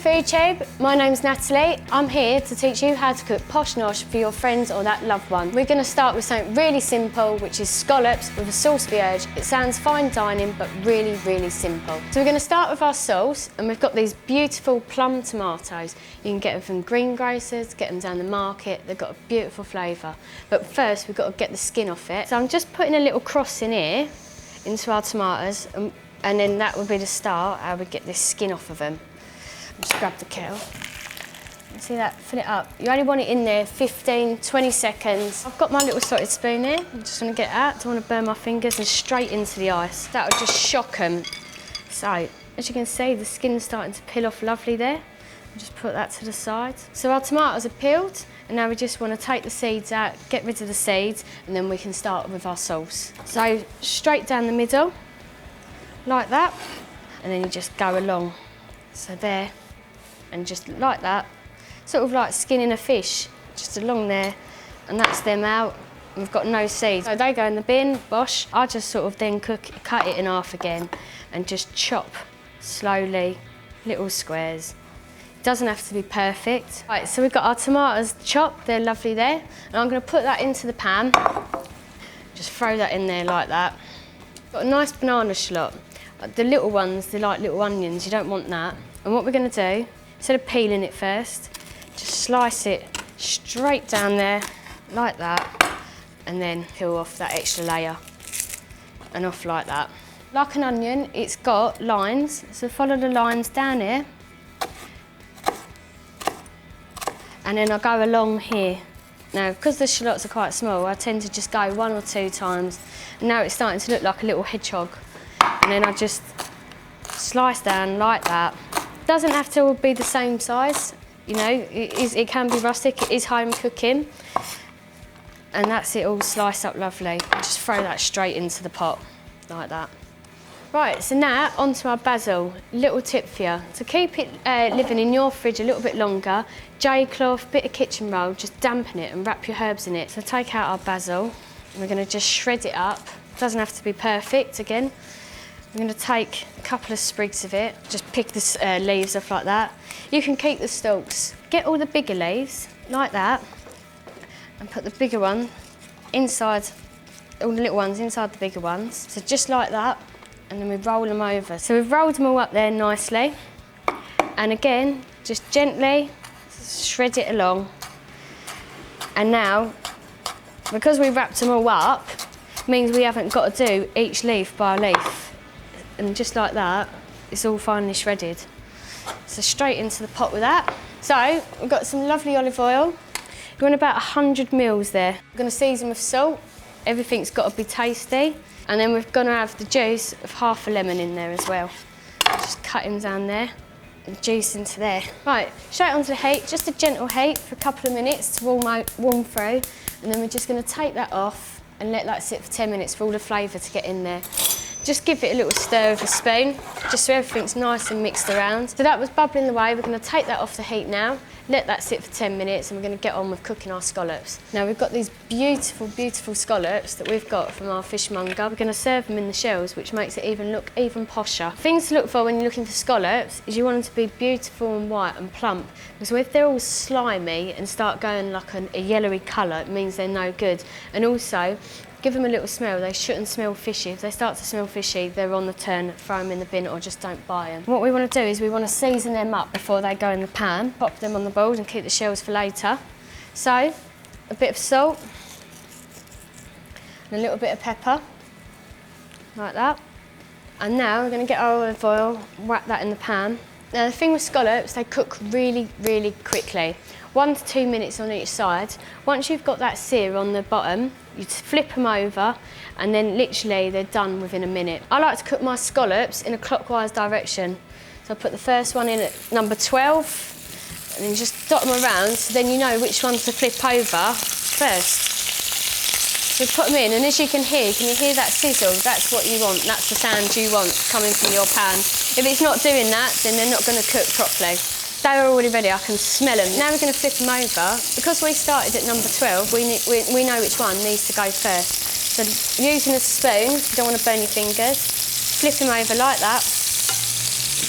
YouTube, my name's Natalie. I'm here to teach you how to cook posh nosh for your friends or that loved one. We're going to start with something really simple, which is scallops with a sauce vierge. It sounds fine dining, but really, really simple. So we're going to start with our sauce, and we've got these beautiful plum tomatoes. You can get them from greengrocers, get them down the market. They've got a beautiful flavour. But first, we've got to get the skin off it. So I'm just putting a little cross in here into our tomatoes, and then that would be the start, how we get this skin off of them. Just grab the kettle. See that? Fill it up. You only want it in there 15, 20 seconds. I've got my little slotted spoon here. I'm just going to get it out. Don't want to burn my fingers, and straight into the ice. That'll just shock them. So, as you can see, the skin's starting to peel off lovely there. I'll just put that to the side. So our tomatoes are peeled, and now we just want to take the seeds out, get rid of the seeds, and then we can start with our sauce. So, straight down the middle, like that, and then you just go along. So there. And just like that, sort of like skinning a fish, just along there, and that's them out. And we've got no seeds. So they go in the bin, bosh. I just sort of then cut it in half again and just chop slowly, little squares. It doesn't have to be perfect. Right, so we've got our tomatoes chopped, they're lovely there. And I'm gonna put that into the pan. Just throw that in there like that. Got a nice banana shallot. The little ones, they're like little onions, you don't want that. And what we're gonna do, instead of peeling it first, just slice it straight down there, like that, and then peel off that extra layer, and off like that. Like an onion, it's got lines, so follow the lines down here, and then I'll go along here. Now, because the shallots are quite small, I tend to just go 1 or 2 times, and now it's starting to look like a little hedgehog, and then I just slice down like that. Doesn't have to all be the same size, you know, it can be rustic, it is home cooking. And that's it all sliced up lovely. Just throw that straight into the pot, like that. Right, so now onto our basil. Little tip for you. To keep it living in your fridge a little bit longer, J-cloth, bit of kitchen roll, just dampen it and wrap your herbs in it. So take out our basil, and we're gonna just shred it up. Doesn't have to be perfect, again. I'm going to take a couple of sprigs of it, just pick the leaves off like that. You can keep the stalks. Get all the bigger leaves, like that, and put the bigger one inside, all the little ones inside the bigger ones. So just like that, and then we roll them over. So we've rolled them all up there nicely. And again, just gently shred it along. And now, because we wrapped them all up, means we haven't got to do each leaf by leaf. And just like that, it's all finely shredded. So straight into the pot with that. So we've got some lovely olive oil. You want about 100 mils there. We're going to season with salt. Everything's got to be tasty. And then we're going to have the juice of half a lemon in there as well. Just cut him down there and juice into there. Right, straight onto the heat, just a gentle heat for a couple of minutes to warm through. And then we're just going to take that off and let that sit for 10 minutes for all the flavour to get in there. Just give it a little stir with a spoon, just so everything's nice and mixed around. So that was bubbling away. We're going to take that off the heat now, let that sit for 10 minutes, and we're going to get on with cooking our scallops. Now we've got these beautiful, beautiful scallops that we've got from our fishmonger. We're going to serve them in the shells, which makes it look even posher. Things to look for when you're looking for scallops is you want them to be beautiful and white and plump, because if they're all slimy and start going like a yellowy colour, it means they're no good. And also, give them a little smell. They shouldn't smell fishy. If they start to smell fishy, they're on the turn. Throw them in the bin or just don't buy them. What we want to do is we want to season them up before they go in the pan. Pop them on the balls and keep the shells for later. So, a bit of salt and a little bit of pepper, like that. And now we're going to get our olive oil, wrap that in the pan. Now the thing with scallops, they cook really, really quickly. 1 to 2 minutes on each side. Once you've got that sear on the bottom, you flip them over, and then literally they're done within a minute. I like to cook my scallops in a clockwise direction. So I put the first one in at number 12, and then just dot them around, so then you know which one to flip over first. So put them in, and as you can hear that sizzle? That's what you want, that's the sound you want coming from your pan. If it's not doing that, then they're not going to cook properly. They are already ready, I can smell them. Now we're going to flip them over. Because we started at number 12, we know which one needs to go first. So using a spoon, you don't want to burn your fingers, flip them over like that.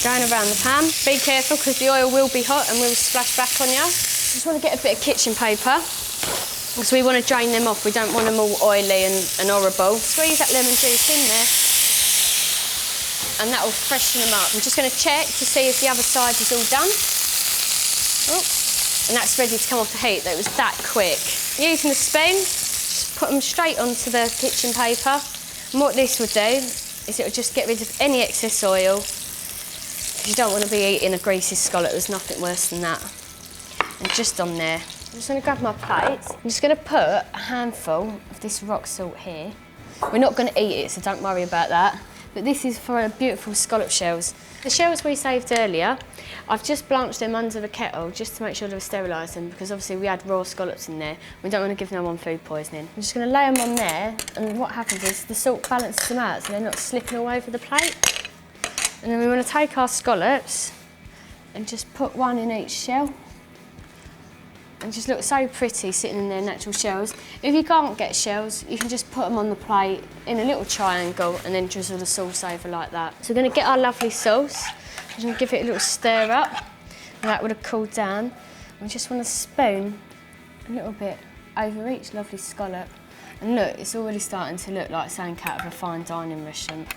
Going around the pan. Be careful because the oil will be hot and will splash back on you. Just want to get a bit of kitchen paper because we want to drain them off. We don't want them all oily and horrible. Squeeze that lemon juice in there and that will freshen them up. I'm just going to check to see if the other side is all done. Oh, and that's ready to come off the heat. That was that quick. Using the spoon, just put them straight onto the kitchen paper. And what this would do is it would just get rid of any excess oil. You don't want to be eating a greasy scallop, there's nothing worse than that. And just on there, I'm just going to grab my plate. I'm just going to put a handful of this rock salt here. We're not going to eat it, so don't worry about that. But this is for our beautiful scallop shells. The shells we saved earlier, I've just blanched them under the kettle just to make sure they've sterilised them because obviously we had raw scallops in there. We don't want to give no one food poisoning. I'm just going to lay them on there and what happens is the salt balances them out so they're not slipping all over the plate. And then we want to take our scallops and just put one in each shell. And just look so pretty sitting in their natural shells. If you can't get shells, you can just put them on the plate in a little triangle and then drizzle the sauce over like that. So we're going to get our lovely sauce. I'm going to give it a little stir up. And that would have cooled down. We just want to spoon a little bit over each lovely scallop. And look, it's already starting to look like something out of a fine dining restaurant.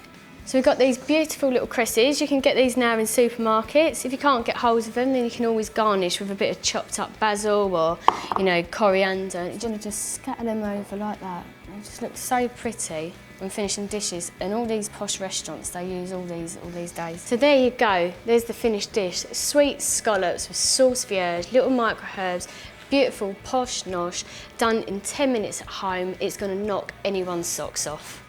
So we've got these beautiful little cresses. You can get these now in supermarkets. If you can't get hold of them, then you can always garnish with a bit of chopped up basil or, you know, coriander. You want to just scatter them over like that. It just looks so pretty when finishing dishes. And all these posh restaurants, they use all these days. So there you go. There's the finished dish. Sweet scallops with sauce vierge, little micro herbs, beautiful posh nosh, done in 10 minutes at home. It's going to knock anyone's socks off.